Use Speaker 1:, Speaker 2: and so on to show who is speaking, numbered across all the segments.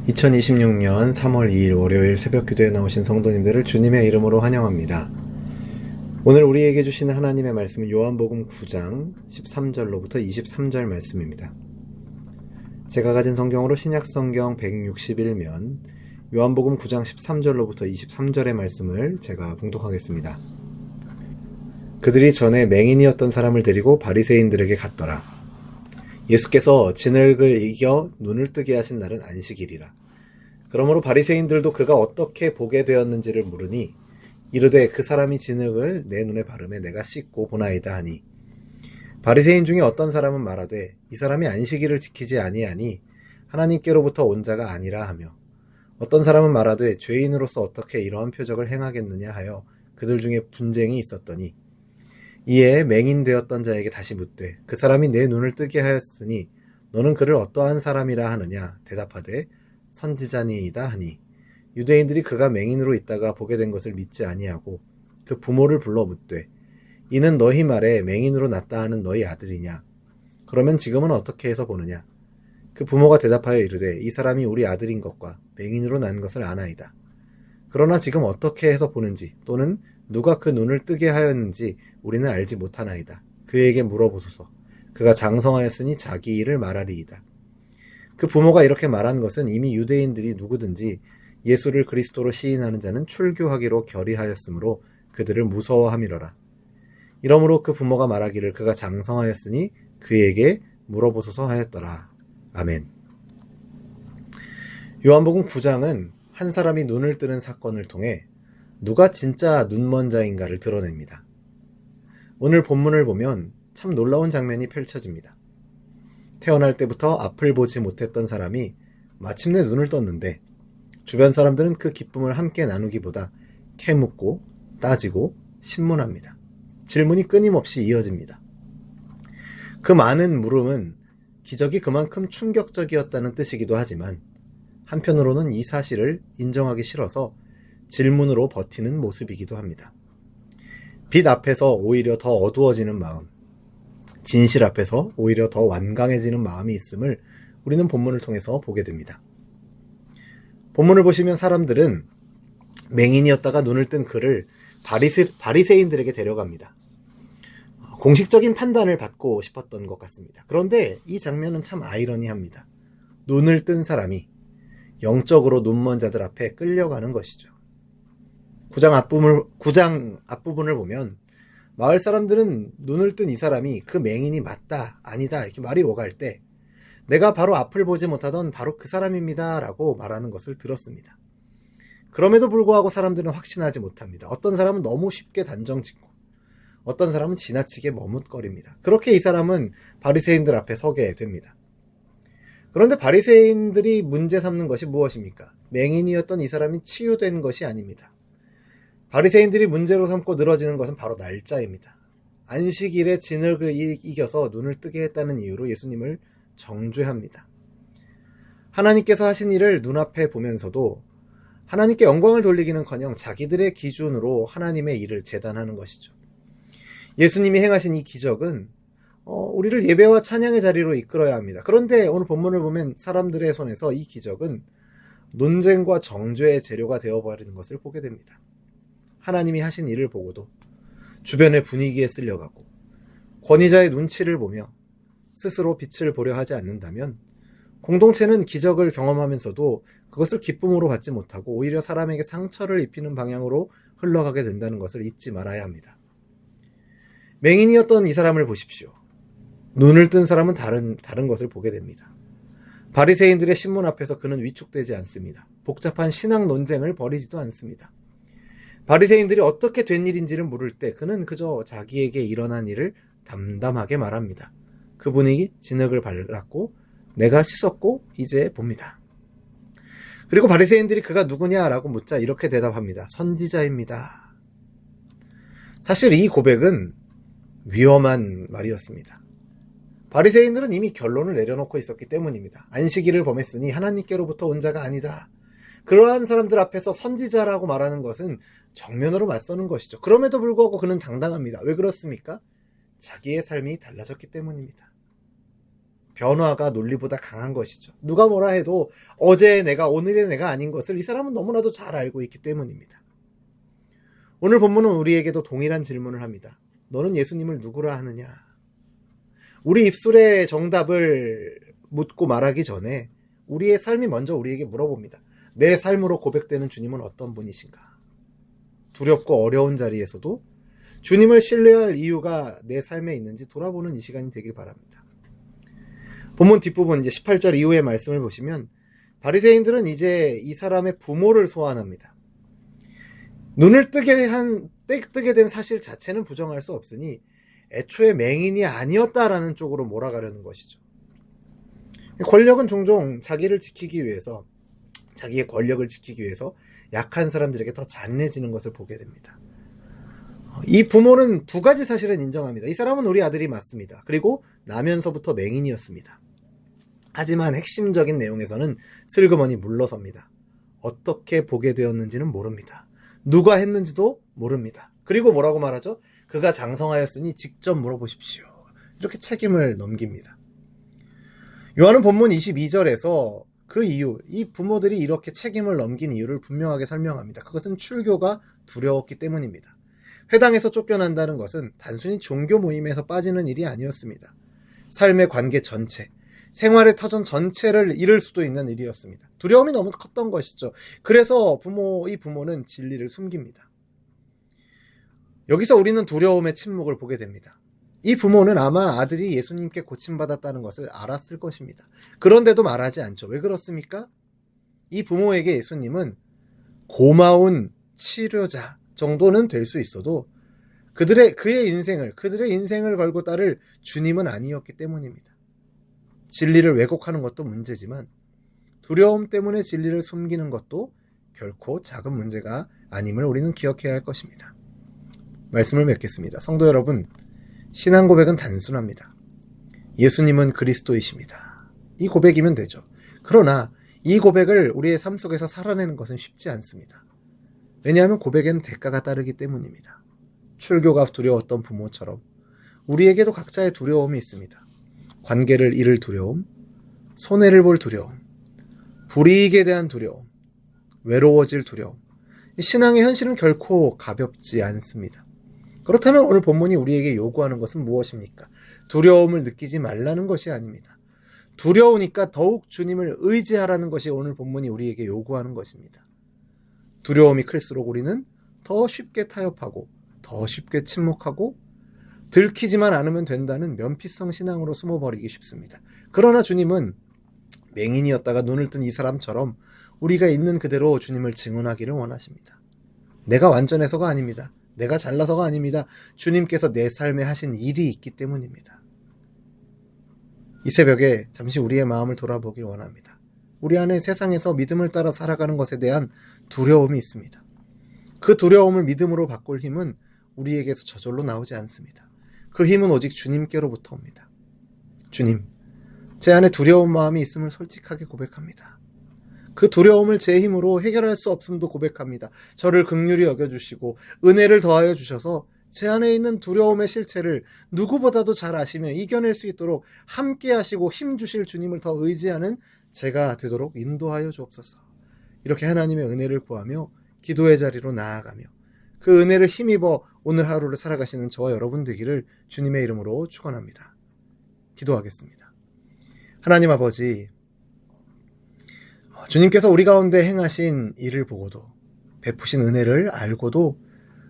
Speaker 1: 2026년 3월 2일 월요일 새벽 기도에 나오신 성도님들을 주님의 이름으로 환영합니다. 오늘 우리에게 주시는 하나님의 말씀은 요한복음 9장 13절로부터 23절 말씀입니다. 제가 가진 성경으로 신약성경 161면 요한복음 9장 13절로부터 23절의 말씀을 제가 봉독하겠습니다. 그들이 전에 맹인이었던 사람을 데리고 바리새인들에게 갔더라. 예수께서 진흙을 이겨 눈을 뜨게 하신 날은 안식일이라. 그러므로 바리새인들도 그가 어떻게 보게 되었는지를 물으니 이르되 그 사람이 진흙을 내 눈에 바르매 내가 씻고 보나이다 하니, 바리새인 중에 어떤 사람은 말하되 이 사람이 안식일을 지키지 아니하니 하나님께로부터 온 자가 아니라 하며, 어떤 사람은 말하되 죄인으로서 어떻게 이러한 표적을 행하겠느냐 하여 그들 중에 분쟁이 있었더니, 이에 맹인되었던 자에게 다시 묻되 그 사람이 내 눈을 뜨게 하였으니 너는 그를 어떠한 사람이라 하느냐. 대답하되 선지자니이다 하니, 유대인들이 그가 맹인으로 있다가 보게 된 것을 믿지 아니하고 그 부모를 불러 묻되 이는 너희 말에 맹인으로 났다 하는 너희 아들이냐. 그러면 지금은 어떻게 해서 보느냐. 그 부모가 대답하여 이르되 이 사람이 우리 아들인 것과 맹인으로 난 것을 아나이다. 그러나 지금 어떻게 해서 보는지 또는 누가 그 눈을 뜨게 하였는지 우리는 알지 못하나이다. 그에게 물어보소서. 그가 장성하였으니 자기 일을 말하리이다. 그 부모가 이렇게 말한 것은 이미 유대인들이 누구든지 예수를 그리스도로 시인하는 자는 출교하기로 결의하였으므로 그들을 무서워함이로라. 이러므로 그 부모가 말하기를 그가 장성하였으니 그에게 물어보소서 하였더라. 아멘. 요한복음 9장은 한 사람이 눈을 뜨는 사건을 통해 누가 진짜 눈먼 자인가를 드러냅니다. 오늘 본문을 보면 참 놀라운 장면이 펼쳐집니다. 태어날 때부터 앞을 보지 못했던 사람이 마침내 눈을 떴는데 주변 사람들은 그 기쁨을 함께 나누기보다 캐묻고 따지고 신문합니다. 질문이 끊임없이 이어집니다. 그 많은 물음은 기적이 그만큼 충격적이었다는 뜻이기도 하지만 한편으로는 이 사실을 인정하기 싫어서 질문으로 버티는 모습이기도 합니다. 빛 앞에서 오히려 더 어두워지는 마음, 진실 앞에서 오히려 더 완강해지는 마음이 있음을 우리는 본문을 통해서 보게 됩니다. 본문을 보시면 사람들은 맹인이었다가 눈을 뜬 그를 바리새인들에게 데려갑니다. 공식적인 판단을 받고 싶었던 것 같습니다. 그런데 이 장면은 참 아이러니합니다. 눈을 뜬 사람이 영적으로 눈먼 자들 앞에 끌려가는 것이죠. 9장 앞부분을 보면 마을 사람들은 눈을 뜬 이 사람이 그 맹인이 맞다, 아니다 이렇게 말이 오갈 때 내가 바로 앞을 보지 못하던 바로 그 사람입니다 라고 말하는 것을 들었습니다. 그럼에도 불구하고 사람들은 확신하지 못합니다. 어떤 사람은 너무 쉽게 단정짓고 어떤 사람은 지나치게 머뭇거립니다. 그렇게 이 사람은 바리새인들 앞에 서게 됩니다. 그런데 바리새인들이 문제 삼는 것이 무엇입니까? 맹인이었던 이 사람이 치유된 것이 아닙니다. 바리새인들이 문제로 삼고 늘어지는 것은 바로 날짜입니다. 안식일에 진흙을 이겨서 눈을 뜨게 했다는 이유로 예수님을 정죄합니다. 하나님께서 하신 일을 눈앞에 보면서도 하나님께 영광을 돌리기는커녕 자기들의 기준으로 하나님의 일을 재단하는 것이죠. 예수님이 행하신 이 기적은 우리를 예배와 찬양의 자리로 이끌어야 합니다. 그런데 오늘 본문을 보면 사람들의 손에서 이 기적은 논쟁과 정죄의 재료가 되어버리는 것을 보게 됩니다. 하나님이 하신 일을 보고도 주변의 분위기에 쓸려가고 권위자의 눈치를 보며 스스로 빛을 보려 하지 않는다면 공동체는 기적을 경험하면서도 그것을 기쁨으로 받지 못하고 오히려 사람에게 상처를 입히는 방향으로 흘러가게 된다는 것을 잊지 말아야 합니다. 맹인이었던 이 사람을 보십시오. 눈을 뜬 사람은 다른 것을 보게 됩니다. 바리새인들의 신문 앞에서 그는 위축되지 않습니다. 복잡한 신학 논쟁을 벌이지도 않습니다. 바리새인들이 어떻게 된 일인지를 물을 때 그는 그저 자기에게 일어난 일을 담담하게 말합니다. 그분이 진흙을 발랐고 내가 씻었고 이제 봅니다. 그리고 바리새인들이 그가 누구냐라고 묻자 이렇게 대답합니다. 선지자입니다. 사실 이 고백은 위험한 말이었습니다. 바리새인들은 이미 결론을 내려놓고 있었기 때문입니다. 안식일을 범했으니 하나님께로부터 온 자가 아니다. 그러한 사람들 앞에서 선지자라고 말하는 것은 정면으로 맞서는 것이죠. 그럼에도 불구하고 그는 당당합니다. 왜 그렇습니까? 자기의 삶이 달라졌기 때문입니다. 변화가 논리보다 강한 것이죠. 누가 뭐라 해도 어제의 내가 오늘의 내가 아닌 것을 이 사람은 너무나도 잘 알고 있기 때문입니다. 오늘 본문은 우리에게도 동일한 질문을 합니다. 너는 예수님을 누구라 하느냐? 우리 입술의 정답을 묻고 말하기 전에 우리의 삶이 먼저 우리에게 물어봅니다. 내 삶으로 고백되는 주님은 어떤 분이신가? 두렵고 어려운 자리에서도 주님을 신뢰할 이유가 내 삶에 있는지 돌아보는 이 시간이 되길 바랍니다. 본문 뒷부분 이제 18절 이후의 말씀을 보시면 바리새인들은 이제 이 사람의 부모를 소환합니다. 눈을 뜨게 된 사실 자체는 부정할 수 없으니 애초에 맹인이 아니었다라는 쪽으로 몰아가려는 것이죠. 권력은 종종 자기를 지키기 위해서, 자기의 권력을 지키기 위해서 약한 사람들에게 더 잔인해지는 것을 보게 됩니다. 이 부모는 두 가지 사실은 인정합니다. 이 사람은 우리 아들이 맞습니다. 그리고 나면서부터 맹인이었습니다. 하지만 핵심적인 내용에서는 슬그머니 물러섭니다. 어떻게 보게 되었는지는 모릅니다. 누가 했는지도 모릅니다. 그리고 뭐라고 말하죠? 그가 장성하였으니 직접 물어보십시오. 이렇게 책임을 넘깁니다. 요한은 본문 22절에서 그 이유, 이 부모들이 이렇게 책임을 넘긴 이유를 분명하게 설명합니다. 그것은 출교가 두려웠기 때문입니다. 회당에서 쫓겨난다는 것은 단순히 종교 모임에서 빠지는 일이 아니었습니다. 삶의 관계 전체, 생활의 터전 전체를 잃을 수도 있는 일이었습니다. 두려움이 너무 컸던 것이죠. 그래서 이 부모는 진리를 숨깁니다. 여기서 우리는 두려움의 침묵을 보게 됩니다. 이 부모는 아마 아들이 예수님께 고침받았다는 것을 알았을 것입니다. 그런데도 말하지 않죠. 왜 그렇습니까? 이 부모에게 예수님은 고마운 치료자 정도는 될 수 있어도 그들의 인생을 걸고 따를 주님은 아니었기 때문입니다. 진리를 왜곡하는 것도 문제지만 두려움 때문에 진리를 숨기는 것도 결코 작은 문제가 아님을 우리는 기억해야 할 것입니다. 말씀을 맺겠습니다. 성도 여러분, 신앙 고백은 단순합니다. 예수님은 그리스도이십니다. 이 고백이면 되죠. 그러나 이 고백을 우리의 삶 속에서 살아내는 것은 쉽지 않습니다. 왜냐하면 고백에는 대가가 따르기 때문입니다. 출교가 두려웠던 부모처럼 우리에게도 각자의 두려움이 있습니다. 관계를 잃을 두려움, 손해를 볼 두려움, 불이익에 대한 두려움, 외로워질 두려움. 신앙의 현실은 결코 가볍지 않습니다. 그렇다면 오늘 본문이 우리에게 요구하는 것은 무엇입니까? 두려움을 느끼지 말라는 것이 아닙니다. 두려우니까 더욱 주님을 의지하라는 것이 오늘 본문이 우리에게 요구하는 것입니다. 두려움이 클수록 우리는 더 쉽게 타협하고 더 쉽게 침묵하고 들키지만 않으면 된다는 면피성 신앙으로 숨어버리기 쉽습니다. 그러나 주님은 맹인이었다가 눈을 뜬 이 사람처럼 우리가 있는 그대로 주님을 증언하기를 원하십니다. 내가 완전해서가 아닙니다. 내가 잘나서가 아닙니다. 주님께서 내 삶에 하신 일이 있기 때문입니다. 이 새벽에 잠시 우리의 마음을 돌아보길 원합니다. 우리 안에 세상에서 믿음을 따라 살아가는 것에 대한 두려움이 있습니다. 그 두려움을 믿음으로 바꿀 힘은 우리에게서 저절로 나오지 않습니다. 그 힘은 오직 주님께로부터 옵니다. 주님, 제 안에 두려운 마음이 있음을 솔직하게 고백합니다. 그 두려움을 제 힘으로 해결할 수 없음도 고백합니다. 저를 긍휼히 여겨주시고 은혜를 더하여 주셔서 제 안에 있는 두려움의 실체를 누구보다도 잘 아시며 이겨낼 수 있도록 함께 하시고 힘 주실 주님을 더 의지하는 제가 되도록 인도하여 주옵소서. 이렇게 하나님의 은혜를 구하며 기도의 자리로 나아가며 그 은혜를 힘입어 오늘 하루를 살아가시는 저와 여러분 되기를 주님의 이름으로 축원합니다. 기도하겠습니다. 하나님 아버지, 주님께서 우리 가운데 행하신 일을 보고도 베푸신 은혜를 알고도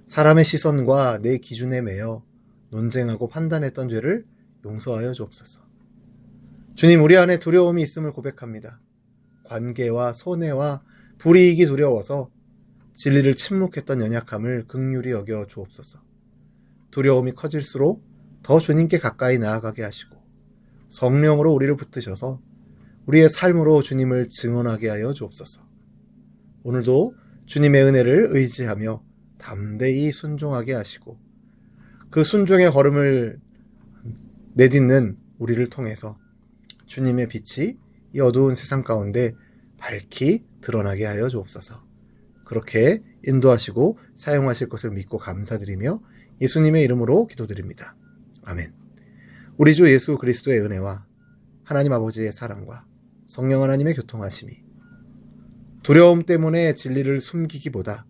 Speaker 1: 사람의 시선과 내 기준에 매여 논쟁하고 판단했던 죄를 용서하여 주옵소서. 주님, 우리 안에 두려움이 있음을 고백합니다. 관계와 손해와 불이익이 두려워서 진리를 침묵했던 연약함을 긍휼히 여겨 주옵소서. 두려움이 커질수록 더 주님께 가까이 나아가게 하시고 성령으로 우리를 붙드셔서 우리의 삶으로 주님을 증언하게 하여 주옵소서. 오늘도 주님의 은혜를 의지하며 담대히 순종하게 하시고 그 순종의 걸음을 내딛는 우리를 통해서 주님의 빛이 이 어두운 세상 가운데 밝히 드러나게 하여 주옵소서. 그렇게 인도하시고 사용하실 것을 믿고 감사드리며 예수님의 이름으로 기도드립니다. 아멘. 우리 주 예수 그리스도의 은혜와 하나님 아버지의 사랑과 성령 하나님의 교통하심이 두려움 때문에 진리를 숨기기보다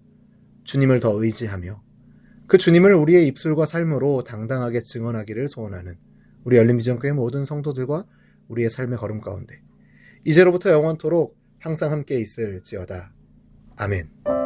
Speaker 1: 주님을 더 의지하며 그 주님을 우리의 입술과 삶으로 당당하게 증언하기를 소원하는 우리 열린비전교회 모든 성도들과 우리의 삶의 걸음 가운데 이제로부터 영원토록 항상 함께 있을지어다. 아멘.